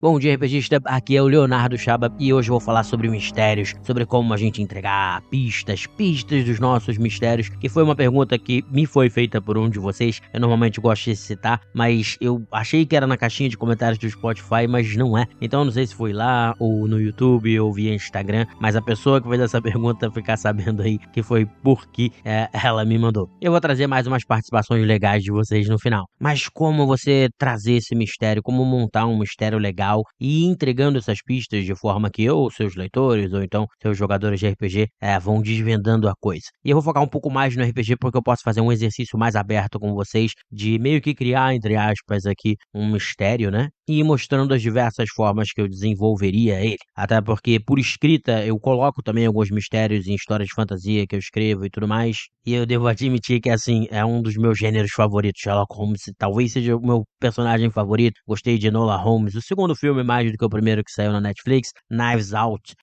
Bom dia, RPGista. Aqui é o Leonardo Chaba e hoje eu vou falar sobre mistérios, sobre como a gente entregar pistas dos nossos mistérios, que foi uma pergunta que me foi feita por um de vocês. Eu normalmente gosto de citar, mas eu achei que era na caixinha de comentários do Spotify, mas não é. Então eu não sei se foi lá, ou no YouTube, ou via Instagram, mas a pessoa que fez essa pergunta ficar sabendo aí que foi porque ela me mandou. Eu vou trazer mais umas participações legais de vocês no final. Mas como você trazer esse mistério, como montar um mistério legal e ir entregando essas pistas de forma que ou seus leitores ou então seus jogadores de RPG vão desvendando a coisa. E eu vou focar um pouco mais no RPG porque eu posso fazer um exercício mais aberto com vocês de meio que criar, entre aspas, aqui um mistério, né? E ir mostrando as diversas formas que eu desenvolveria ele. Até porque por escrita eu coloco também alguns mistérios em histórias de fantasia que eu escrevo e tudo mais. E eu devo admitir que assim, é um dos meus gêneros favoritos. Sherlock Holmes talvez seja o meu personagem favorito. Gostei de Enola Holmes. O segundo filme mais do que o primeiro que saiu na Netflix, Knives Out,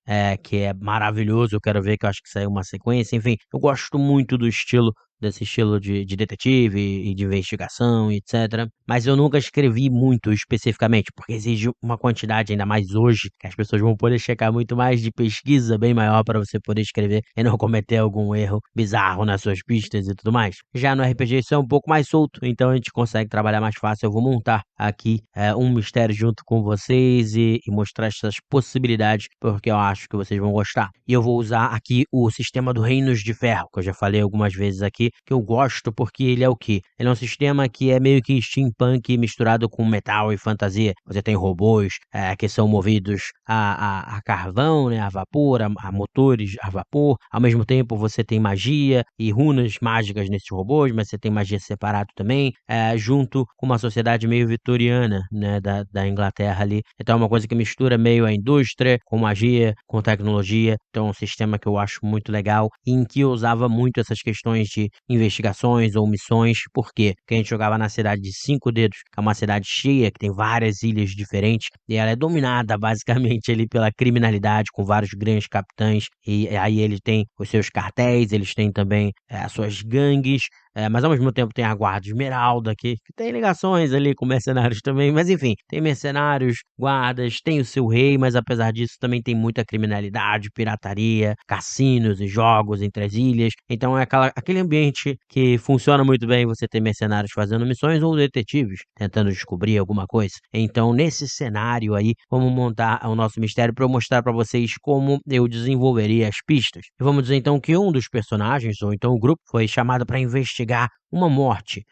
que é maravilhoso. Eu quero ver, que eu acho que saiu uma sequência. Enfim, eu gosto muito do estilo desse estilo de detetive e de investigação, etc. Mas eu nunca escrevi muito especificamente, porque exige uma quantidade, ainda mais hoje, que as pessoas vão poder checar muito mais de pesquisa bem maior para você poder escrever e não cometer algum erro bizarro nas suas pistas e tudo mais. Já no RPG isso é um pouco mais solto, então a gente consegue trabalhar mais fácil. Eu vou montar aqui um mistério junto com vocês e mostrar essas possibilidades, porque eu acho que vocês vão gostar. E eu vou usar aqui o sistema do Reinos de Ferro, que eu já falei algumas vezes aqui, que eu gosto porque ele é o quê? Ele é um sistema que é meio que steampunk misturado com metal e fantasia. Você tem robôs que são movidos a carvão, né, a vapor, a motores a vapor. Ao mesmo tempo você tem magia e runas mágicas nesses robôs, mas você tem magia separado também, junto com uma sociedade meio vitoriana, né, da Inglaterra ali. Então é uma coisa que mistura meio a indústria com magia, com tecnologia. Então é um sistema que eu acho muito legal, em que eu usava muito essas questões de investigações ou missões. Por quê? Porque a gente jogava na cidade de Cinco Dedos, que é uma cidade cheia, que tem várias ilhas diferentes, e ela é dominada basicamente ali pela criminalidade, com vários grandes capitães, e aí eles têm os seus cartéis, eles têm também as suas gangues, mas ao mesmo tempo tem a Guarda Esmeralda, que tem ligações ali com mercenários também, mas enfim, tem mercenários, guardas, tem o seu rei, mas apesar disso também tem muita criminalidade, pirataria, cassinos e jogos entre as ilhas. Então é aquele ambiente que funciona muito bem você ter mercenários fazendo missões ou detetives tentando descobrir alguma coisa. Então nesse cenário aí, vamos montar o nosso mistério para eu mostrar para vocês como eu desenvolveria as pistas. E vamos dizer então que um dos personagens, ou então o grupo, foi chamado para investigar uma morte.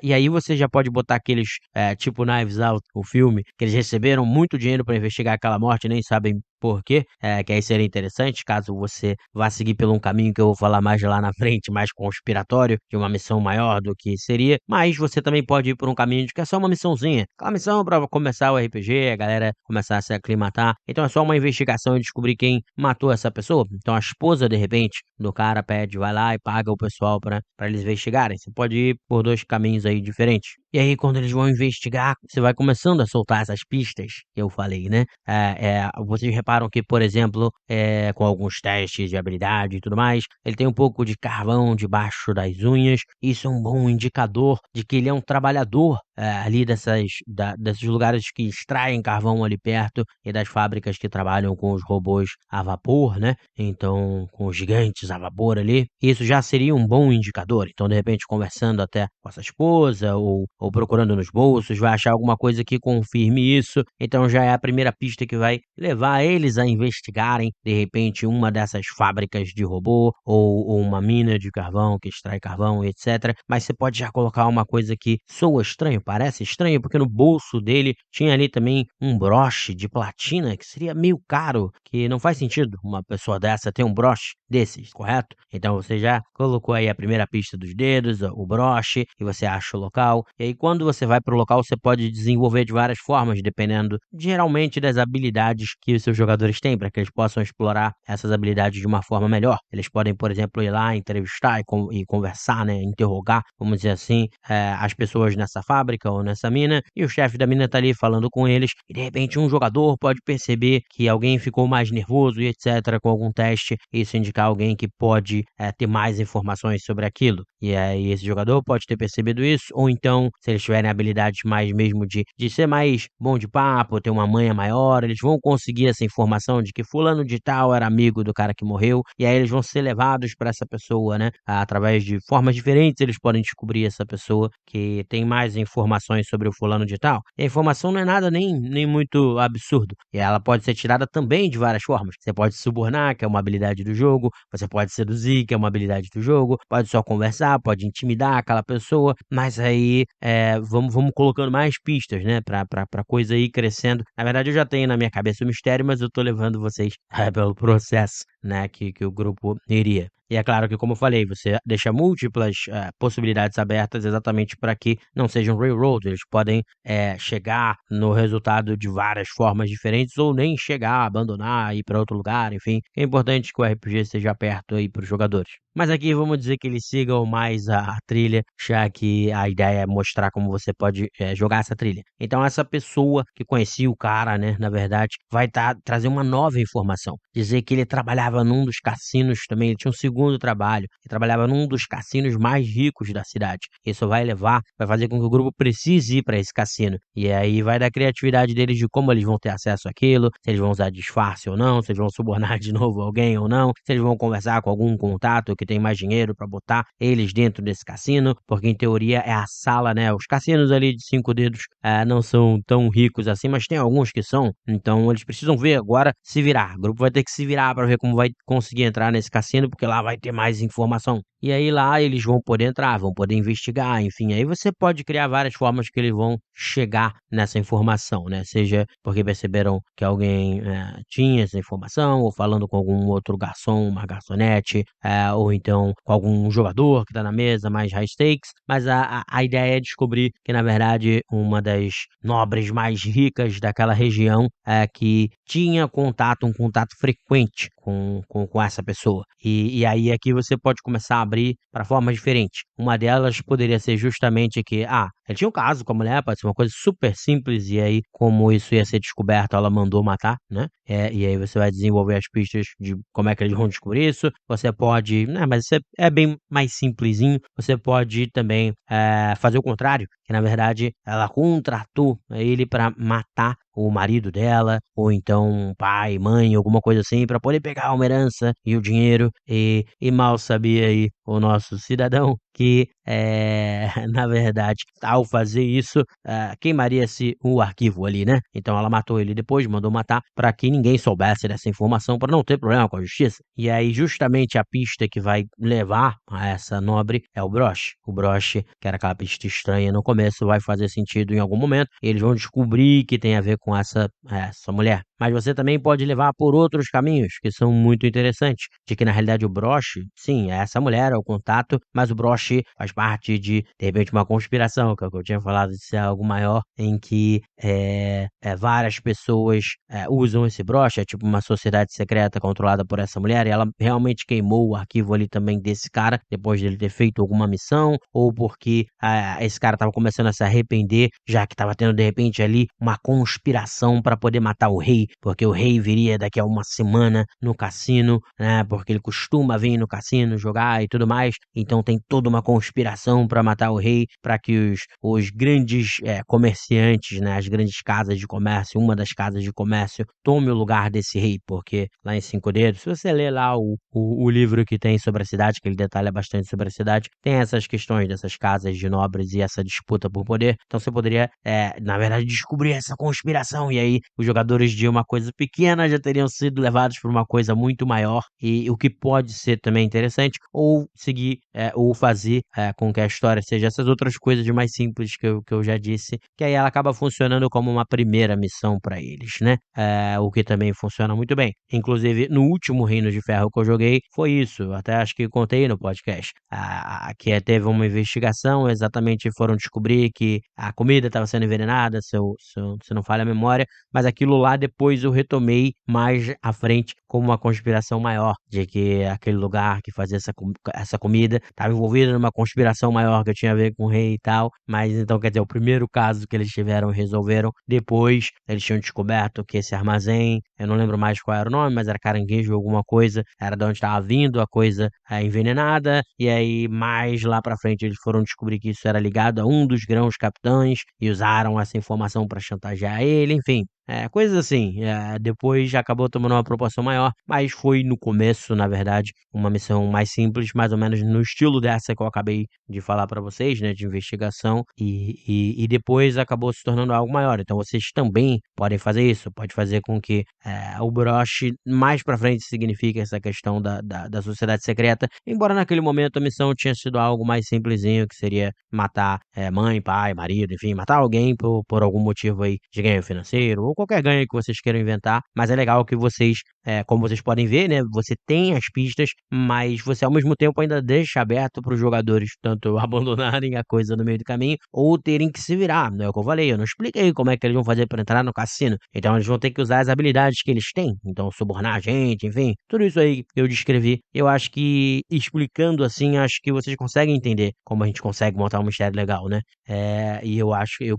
E aí você já pode botar aqueles, tipo Knives Out, o filme, que eles receberam muito dinheiro para investigar aquela morte e nem sabem por quê, que aí seria interessante caso você vá seguir por um caminho que eu vou falar mais lá na frente, mais conspiratório, de uma missão maior do que seria, mas você também pode ir por um caminho de que é só uma missãozinha, aquela missão para começar o RPG, a galera começar a se aclimatar. Então é só uma investigação e descobrir quem matou essa pessoa. Então a esposa, de repente, do cara pede, vai lá e paga o pessoal para eles investigarem. Você pode ir por dois caminhos aí diferentes. E aí, quando eles vão investigar, você vai começando a soltar essas pistas que eu falei, né? Vocês reparam que, por exemplo, com alguns testes de habilidade e tudo mais, ele tem um pouco de carvão debaixo das unhas. Isso é um bom indicador de que ele é um trabalhador ali desses lugares que extraem carvão ali perto e das fábricas que trabalham com os robôs a vapor, né? Então, com os gigantes a vapor ali. Isso já seria um bom indicador. Então, de repente, conversando até com essa esposa ou procurando nos bolsos, vai achar alguma coisa que confirme isso. Então, já é a primeira pista que vai levar eles a investigarem, de repente, uma dessas fábricas de robô ou uma mina de carvão que extrai carvão, etc. Mas você pode já colocar uma coisa que soa estranho, parece estranho, porque no bolso dele tinha ali também um broche de platina que seria meio caro, que não faz sentido uma pessoa dessa ter um broche desses, correto? Então você já colocou aí a primeira pista dos dedos, o broche, e você acha o local. E aí quando você vai para o local, você pode desenvolver de várias formas, dependendo geralmente das habilidades que os seus jogadores têm, para que eles possam explorar essas habilidades de uma forma melhor. Eles podem, por exemplo, ir lá, entrevistar e conversar, né, interrogar, vamos dizer assim, as pessoas nessa fábrica ou nessa mina, e o chefe da mina tá ali falando com eles, e de repente um jogador pode perceber que alguém ficou mais nervoso e etc. com algum teste, isso indicar alguém que pode ter mais informações sobre aquilo. E aí esse jogador jogador pode ter percebido isso, ou então, se eles tiverem habilidades mais mesmo de ser mais bom de papo, ter uma manha maior, eles vão conseguir essa informação de que fulano de tal era amigo do cara que morreu, e aí eles vão ser levados para essa pessoa, né? Através de formas diferentes, eles podem descobrir essa pessoa que tem mais informações sobre o fulano de tal. E a informação não é nada nem muito absurdo. E ela pode ser tirada também de várias formas. Você pode subornar, que é uma habilidade do jogo, você pode seduzir, que é uma habilidade do jogo, pode só conversar, pode intimidar aquela pessoa, mas aí vamos colocando mais pistas, né, pra coisa ir crescendo. Na verdade, eu já tenho na minha cabeça o mistério, mas eu tô levando vocês pelo processo, né, que o grupo iria. E é claro que, como eu falei, você deixa múltiplas possibilidades abertas exatamente para que não sejam railroad. Eles podem chegar no resultado de várias formas diferentes ou nem chegar, abandonar, ir para outro lugar, enfim. É importante que o RPG esteja perto aí para os jogadores. Mas aqui vamos dizer que eles sigam mais a trilha, já que a ideia é mostrar como você pode jogar essa trilha. Então essa pessoa que conhecia o cara, né, na verdade, vai trazer uma nova informação. Dizer que ele trabalhava num dos cassinos também, ele tinha um segundo trabalho, ele trabalhava num dos cassinos mais ricos da cidade. Isso vai fazer com que o grupo precise ir para esse cassino. E aí vai da criatividade deles de como eles vão ter acesso àquilo, se eles vão usar disfarce ou não, se eles vão subornar de novo alguém ou não, se eles vão conversar com algum contato que tem mais dinheiro para botar eles dentro desse cassino, porque em teoria é a sala, né? Os cassinos ali de 5 dedos não são tão ricos assim, mas tem alguns que são, então eles precisam ver agora se virar. O grupo vai ter que se virar para ver como vai conseguir entrar nesse cassino, porque lá vai ter mais informação. E aí lá eles vão poder entrar, vão poder investigar, enfim, aí você pode criar várias formas que eles vão chegar nessa informação, né? Seja porque perceberam que alguém tinha essa informação, ou falando com algum outro garçom, uma garçonete, ou então com algum jogador que tá na mesa, mais high stakes, mas a ideia é descobrir que, na verdade, uma das nobres mais ricas daquela região que tinha um contato frequente com essa pessoa. E aí aqui você pode começar a abrir para formas diferentes. Uma delas poderia ser justamente que, ele tinha um caso com a mulher, pode ser uma coisa super simples, e aí, como isso ia ser descoberto, ela mandou matar, né? E aí você vai desenvolver as pistas de como é que eles vão descobrir isso. Você pode, né, mas isso é bem mais simplesinho. Você pode também fazer o contrário, que na verdade ela contratou ele para matar o marido dela, ou então pai, mãe, alguma coisa assim, para poder pegar uma herança e o dinheiro, e mal sabia aí o nosso cidadão que, na verdade, ao fazer isso, queimaria-se o arquivo ali, né? Então ela matou ele depois, mandou matar, para que ninguém soubesse dessa informação, para não ter problema com a justiça. E aí, justamente a pista que vai levar a essa nobre é o broche. O broche, que era aquela pista estranha no começo, vai fazer sentido em algum momento. Eles vão descobrir que tem a ver com essa mulher. Mas você também pode levar por outros caminhos, que são muito interessantes. De que, na realidade, o broche, sim, é essa mulher, é o contato, mas o broche faz parte de repente, uma conspiração, que é o que eu tinha falado, de ser algo maior, em que várias pessoas usam esse broche, é tipo uma sociedade secreta controlada por essa mulher, e ela realmente queimou o arquivo ali também desse cara, depois dele ter feito alguma missão, ou porque esse cara estava começando a se arrepender, já que estava tendo, de repente, ali uma conspiração para poder matar o rei, porque o rei viria daqui a uma semana no cassino, né, porque ele costuma vir no cassino jogar e tudo mais, então tem toda uma conspiração para matar o rei, para que os grandes comerciantes, né, as grandes casas de comércio, uma das casas de comércio, tome o lugar desse rei, porque lá em Cinco Dedos, se você ler lá o livro que tem sobre a cidade, que ele detalha bastante sobre a cidade, tem essas questões dessas casas de nobres e essa disputa por poder, então você poderia, na verdade, descobrir essa conspiração, e aí os jogadores de uma coisa pequena já teriam sido levados para uma coisa muito maior, e o que pode ser também interessante, ou seguir, ou fazer com que a história seja essas outras coisas mais simples que eu já disse, que aí ela acaba funcionando como uma primeira missão para eles, né? O que também funciona muito bem. Inclusive, no último Reino de Ferro que eu joguei, foi isso. Eu até acho que contei no podcast. Que teve uma investigação, exatamente foram descobrir que a comida estava sendo envenenada, se não falha a memória, mas aquilo lá depois depois eu retomei mais à frente como uma conspiração maior, de que aquele lugar que fazia essa comida estava envolvido numa conspiração maior que tinha a ver com o rei e tal. Mas então, quer dizer, o primeiro caso que eles tiveram e resolveram, depois eles tinham descoberto que esse armazém, eu não lembro mais qual era o nome, mas era caranguejo alguma coisa, era de onde estava vindo a coisa envenenada, e aí mais lá pra frente eles foram descobrir que isso era ligado a um dos grãos capitães e usaram essa informação para chantagear ele, enfim. Coisas assim, depois já acabou tomando uma proporção maior, mas foi no começo, na verdade, uma missão mais simples, mais ou menos no estilo dessa que eu acabei de falar para vocês, né, de investigação, e depois acabou se tornando algo maior. Então vocês também podem fazer isso, pode fazer com que o broche mais para frente signifique essa questão da sociedade secreta, embora naquele momento a missão tinha sido algo mais simplesinho, que seria matar mãe, pai, marido, enfim, matar alguém por algum motivo aí de ganho financeiro, ou qualquer ganho que vocês queiram inventar, mas é legal que vocês, como vocês podem ver, né, você tem as pistas, mas você ao mesmo tempo ainda deixa aberto para os jogadores tanto abandonarem a coisa no meio do caminho, ou terem que se virar, não é o que eu falei, eu não expliquei como é que eles vão fazer para entrar no cassino, então eles vão ter que usar as habilidades que eles têm, então subornar a gente, enfim, tudo isso aí que eu descrevi, eu acho que explicando assim, acho que vocês conseguem entender como a gente consegue montar um mistério legal, né, e eu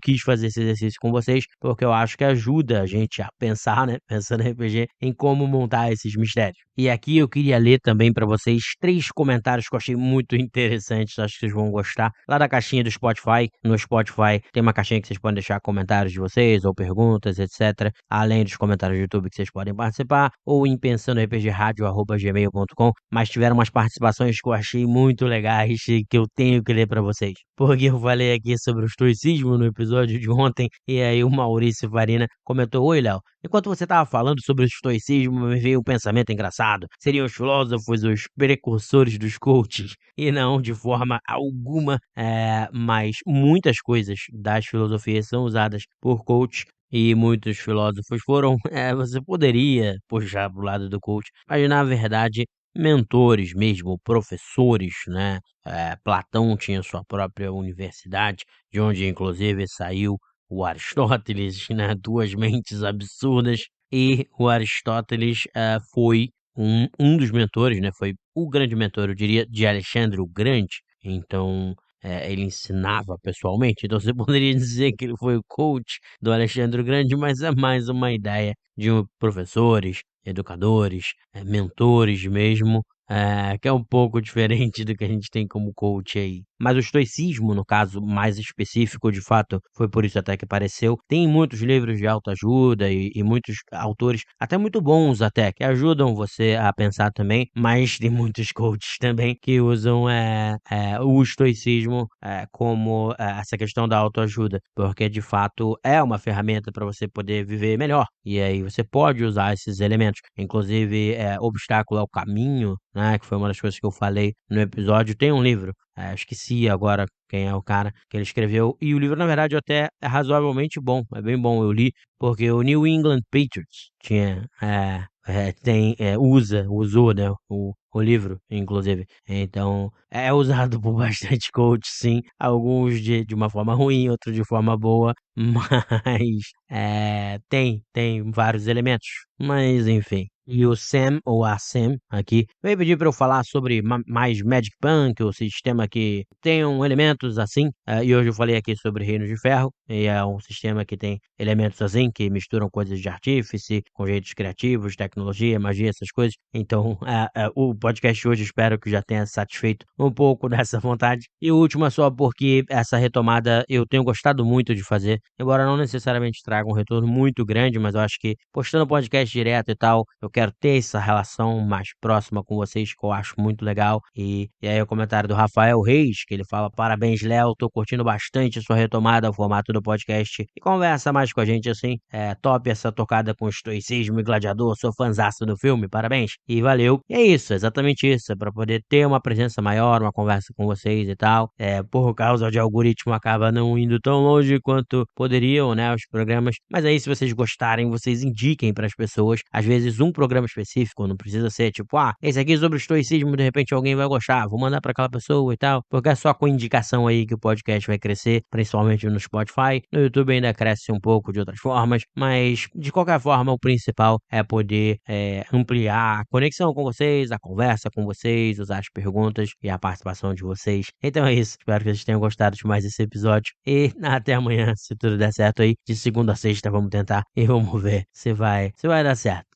quis fazer esse exercício com vocês, porque eu acho que ajuda a gente a pensar, né, pensando em RPG, em como montar esses mistérios. E aqui eu queria ler também para vocês 3 comentários que eu achei muito interessantes, acho que vocês vão gostar, lá da caixinha do Spotify. No Spotify tem uma caixinha que vocês podem deixar comentários de vocês, ou perguntas, etc, além dos comentários do YouTube que vocês podem participar, ou em pensandorpgradio@gmail.com, mas tiveram umas participações que eu achei muito legais e que eu tenho que ler para vocês. Porque eu falei aqui sobre o estoicismo no episódio de ontem, e aí o Maurício Farina comentou: "Oi, Léo, enquanto você estava falando sobre o estoicismo, me veio um pensamento engraçado. Seriam os filósofos os precursores dos coaches?" E não, de forma alguma, mas muitas coisas das filosofias são usadas por coach e muitos filósofos foram, você poderia puxar para o lado do coach, mas na verdade mentores mesmo, professores, né. Platão tinha sua própria universidade, de onde inclusive saiu o Aristóteles, né, 2 mentes absurdas, e o Aristóteles, foi um dos mentores, né, foi o grande mentor, eu diria, de Alexandre o Grande, então, ele ensinava pessoalmente, então você poderia dizer que ele foi o coach do Alexandre o Grande, mas é mais uma ideia de professores, educadores, mentores mesmo, que é um pouco diferente do que a gente tem como coach aí. Mas o estoicismo, no caso mais específico, de fato, foi por isso até que apareceu. Tem muitos livros de autoajuda e muitos autores, até muito bons até, que ajudam você a pensar também, mas tem muitos coaches também que usam o estoicismo como essa questão da autoajuda, porque de fato é uma ferramenta para você poder viver melhor. E aí você pode usar esses elementos, inclusive obstáculo ao caminho, né, que foi uma das coisas que eu falei no episódio. Tem um livro, esqueci agora quem é o cara que ele escreveu, e o livro na verdade até é razoavelmente bom, é bem bom, eu li, porque o New England Patriots tinha, usou, né, o livro, inclusive. Então, é usado por bastante coach, sim, alguns de uma forma ruim, outros de forma boa, mas, tem vários elementos, mas enfim. E o Sam, ou a Sam, aqui, veio pedir para eu falar sobre mais Magic Punk, o sistema que tenham elementos assim, e hoje eu falei aqui sobre Reinos de Ferro, e é um sistema que tem elementos assim, que misturam coisas de artífice, com jeitos criativos, tecnologia, magia, essas coisas. Então, o podcast hoje espero que já tenha satisfeito um pouco dessa vontade. E o último é só porque essa retomada eu tenho gostado muito de fazer, embora não necessariamente traga um retorno muito grande, mas eu acho que postando podcast direto e tal, eu quero ter essa relação mais próxima com vocês, que eu acho muito legal. E aí o comentário do Rafael Reis, que ele fala: "Parabéns, Léo, tô curtindo bastante a sua retomada ao formato do podcast e conversa mais com a gente assim, top essa tocada com estoicismo e gladiador, sou fãzaço do filme, parabéns." E valeu. E é isso, exatamente isso, é pra poder ter uma presença maior, uma conversa com vocês e tal. Por causa de algoritmo acaba não indo tão longe quanto poderiam, né, os programas, mas aí se vocês gostarem, vocês indiquem para as pessoas. Às vezes um programa programa específico, não precisa ser tipo, esse aqui é sobre o estoicismo, de repente alguém vai gostar, vou mandar pra aquela pessoa e tal, porque é só com indicação aí que o podcast vai crescer, principalmente no Spotify. No YouTube ainda cresce um pouco de outras formas, mas de qualquer forma o principal é poder ampliar a conexão com vocês, a conversa com vocês, usar as perguntas e a participação de vocês. Então é isso, espero que vocês tenham gostado de mais esse episódio e até amanhã, se tudo der certo aí, de segunda a sexta vamos tentar e vamos ver se vai dar certo.